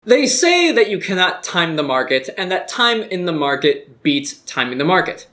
They say that you cannot time the market and that time in the market beats timing the market.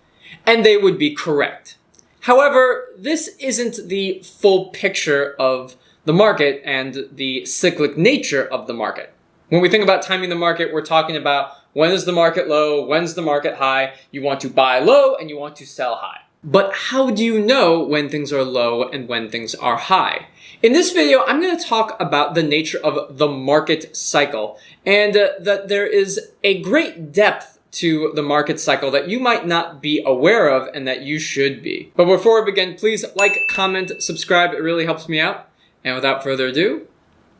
And they would be correct. However, this isn't the full picture of the market and the cyclic nature of the market. When we think about timing the market, we're talking about when is the market low, when's the market high. You want to buy low and you want to sell high. But how do you know when things are low and when things are high? In this video, I'm going to talk about the nature of the market cycle and that there is a great depth to the market cycle that you might not be aware of and that you should be. But before we begin, please like, comment, subscribe. It really helps me out. And without further ado,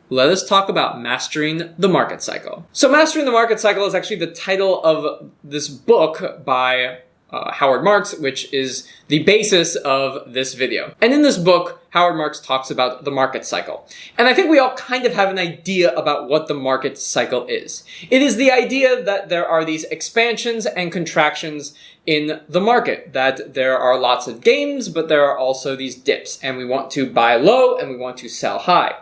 let us talk about mastering the market cycle. So mastering the market cycle is actually the title of this book by Howard Marks, which is the basis of this video. And in this book, Howard Marks talks about the market cycle. And I think we all kind of have an idea about what the market cycle is. It is the idea that there are these expansions and contractions in the market, that there are lots of gains, but there are also these dips, and we want to buy low and we want to sell high.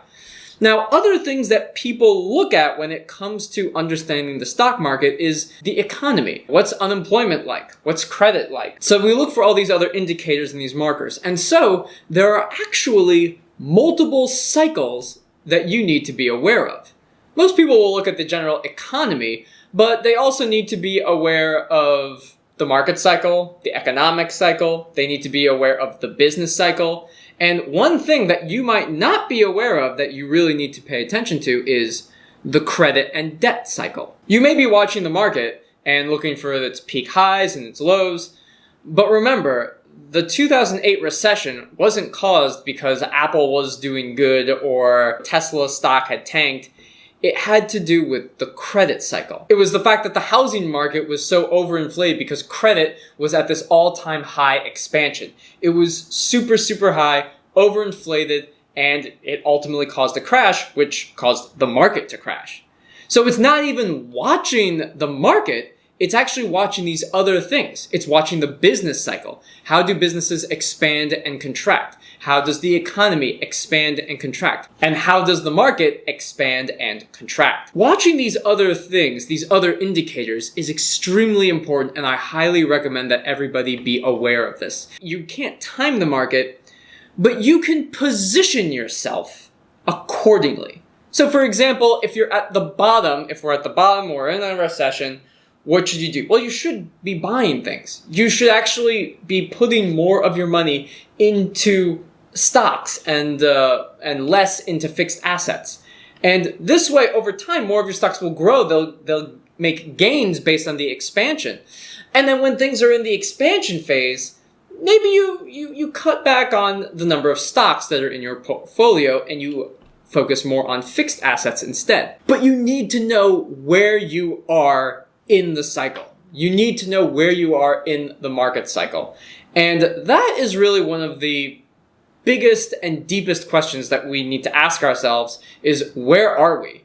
Now, other things that people look at when it comes to understanding the stock market is the economy. What's unemployment like? What's credit like? So we look for all these other indicators and these markers. And so there are actually multiple cycles that you need to be aware of. Most people will look at the general economy, but they also need to be aware of the market cycle, the economic cycle. They need to be aware of the business cycle. And one thing that you might not be aware of that you really need to pay attention to is the credit and debt cycle. You may be watching the market and looking for its peak highs and its lows, but remember, the 2008 recession wasn't caused because Apple was doing good or Tesla stock had tanked. It had to do with the credit cycle. It was the fact that the housing market was so overinflated because credit was at this all-time high expansion. It was super, super high, overinflated, and it ultimately caused a crash, which caused the market to crash. So it's not even watching the market, it's actually watching these other things. It's watching the business cycle. How do businesses expand and contract? How does the economy expand and contract? And how does the market expand and contract? Watching these other things, these other indicators, is extremely important, and I highly recommend that everybody be aware of this. You can't time the market, but you can position yourself accordingly. So for example, if we're at the bottom, we're in a recession, what should you do? Well, you should be buying things. You should actually be putting more of your money into stocks and less into fixed assets. And this way, over time, more of your stocks will grow. They'll make gains based on the expansion. And then when things are in the expansion phase, maybe you cut back on the number of stocks that are in your portfolio and you focus more on fixed assets instead. But you need to know where you are in the cycle. You need to know where you are in the market cycle. And that is really one of the biggest and deepest questions that we need to ask ourselves is, where are we?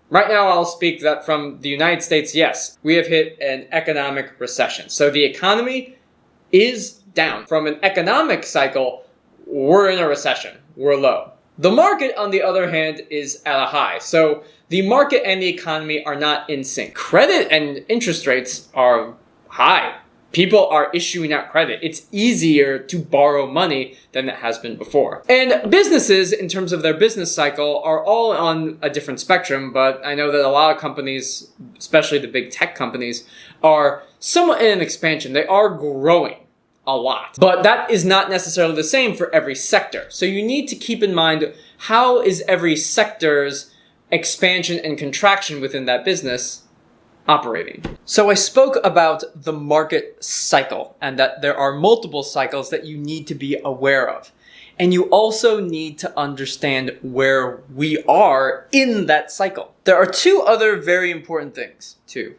Right now, I'll speak that from the United States, yes, we have hit an economic recession. So the economy is down. From an economic cycle, we're in a recession. We're low. The market, on the other hand, is at a high. So the market and the economy are not in sync. Credit and interest rates are high. People are issuing out credit. It's easier to borrow money than it has been before. And businesses, in terms of their business cycle, are all on a different spectrum, but I know that a lot of companies, especially the big tech companies, are somewhat in an expansion. They are growing a lot. But that is not necessarily the same for every sector. So you need to keep in mind, how is every sector's expansion and contraction within that business operating? So I spoke about the market cycle and that there are multiple cycles that you need to be aware of. And you also need to understand where we are in that cycle. There are two other very important things. Two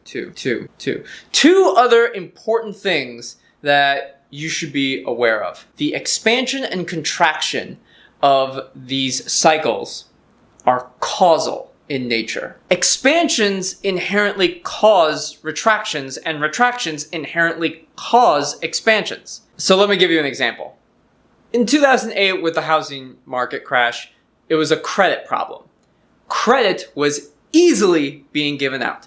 other important things that you should be aware of. The expansion and contraction of these cycles are causal in nature. Expansions inherently cause retractions, and retractions inherently cause expansions. So let me give you an example. In 2008, with the housing market crash, it was a credit problem. Credit was easily being given out.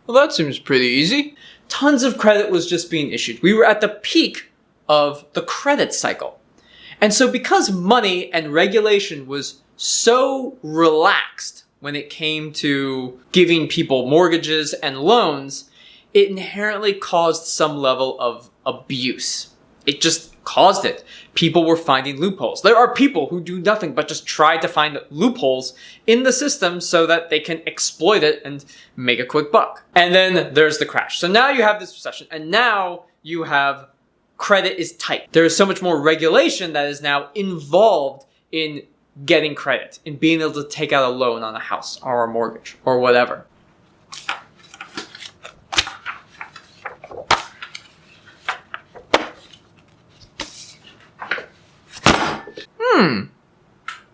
Well, that seems pretty easy. Tons of credit was just being issued. We were at the peak of the credit cycle. And so because money and regulation was so relaxed when it came to giving people mortgages and loans, it inherently caused some level of abuse. It just caused it. People were finding loopholes. There are people who do nothing but just try to find loopholes in the system so that they can exploit it and make a quick buck. And then there's the crash. So now you have this recession, and now you have credit is tight. There is so much more regulation that is now involved in getting credit, in being able to take out a loan on a house or a mortgage or whatever.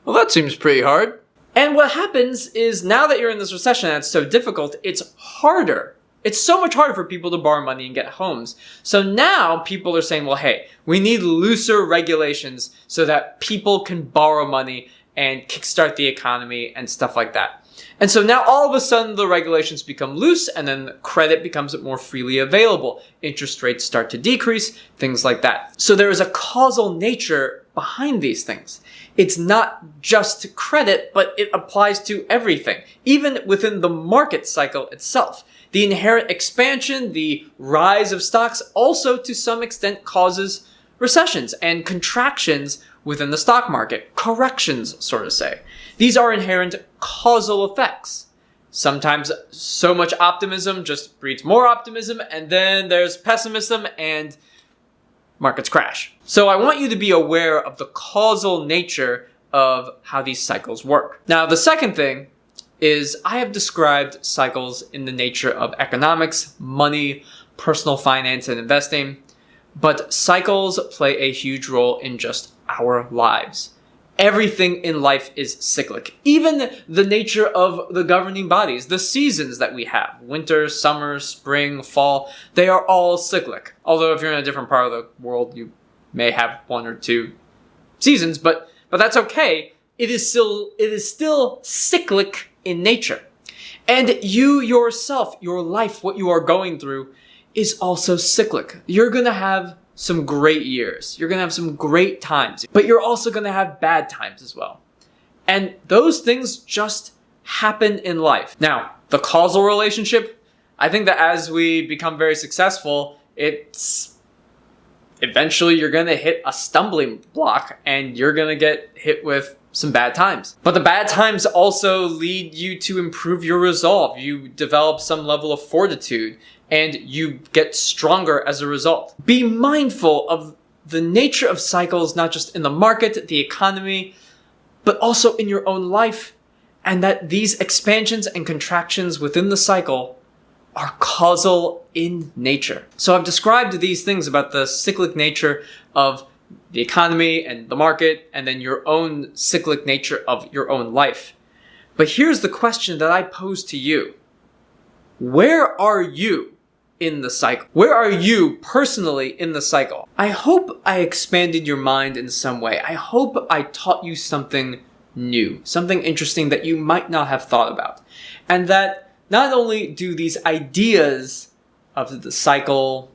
Well, that seems pretty hard. And what happens is now that you're in this recession and it's so difficult, it's harder. It's so much harder for people to borrow money and get homes. So now people are saying, well, hey, we need looser regulations so that people can borrow money and kickstart the economy and stuff like that. And so now all of a sudden the regulations become loose and then credit becomes more freely available. Interest rates start to decrease, things like that. So there is a causal nature behind these things. It's not just credit, but it applies to everything, even within the market cycle itself. The inherent expansion, the rise of stocks also to some extent causes recessions and contractions within the stock market, corrections, so to say. These are inherent causal effects. Sometimes so much optimism just breeds more optimism, and then there's pessimism and markets crash. So I want you to be aware of the causal nature of how these cycles work. Now, the second thing is I have described cycles in the nature of economics, money, personal finance, and investing, but cycles play a huge role in just our lives. Everything in life is cyclic. Even the nature of the governing bodies, the seasons that we have, winter, summer, spring, fall, they are all cyclic. Although if you're in a different part of the world, you may have one or two seasons, but that's okay. It is still cyclic in nature. And you yourself, your life, what you are going through is also cyclic. You're going to have some great years. You're going to have some great times, but you're also going to have bad times as well. And those things just happen in life. Now, the causal relationship, I think that as we become very successful, it's eventually you're going to hit a stumbling block and you're going to get hit with some bad times. But the bad times also lead you to improve your resolve. You develop some level of fortitude and you get stronger as a result. Be mindful of the nature of cycles, not just in the market, the economy, but also in your own life, and that these expansions and contractions within the cycle are causal in nature. So I've described these things about the cyclic nature of the economy and the market, and then your own cyclic nature of your own life. But here's the question that I pose to you. Where are you in the cycle? Where are you personally in the cycle? I hope I expanded your mind in some way. I hope I taught you something new, something interesting that you might not have thought about. And that not only do these ideas of the cycle,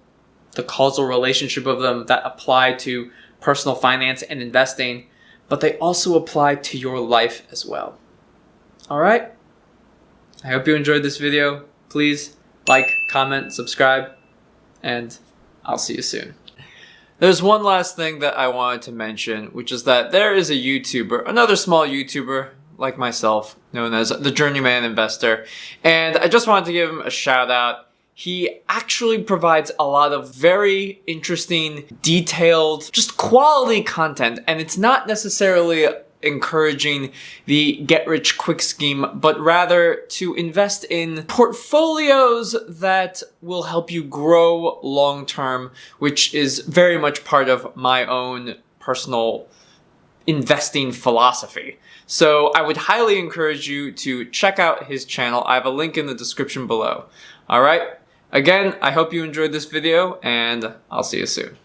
the causal relationship of them that apply to personal finance and investing, but they also apply to your life as well. All right? I hope you enjoyed this video. Please like, comment, subscribe, and I'll see you soon. There's one last thing that I wanted to mention, which is that there is a YouTuber, another small YouTuber like myself, known as the Journeyman Investor, and I just wanted to give him a shout out. He actually provides a lot of very interesting, detailed, just quality content, and it's not necessarily encouraging the get-rich-quick scheme, but rather to invest in portfolios that will help you grow long-term, which is very much part of my own personal investing philosophy. So I would highly encourage you to check out his channel. I have a link in the description below. All right? Again, I hope you enjoyed this video, and I'll see you soon.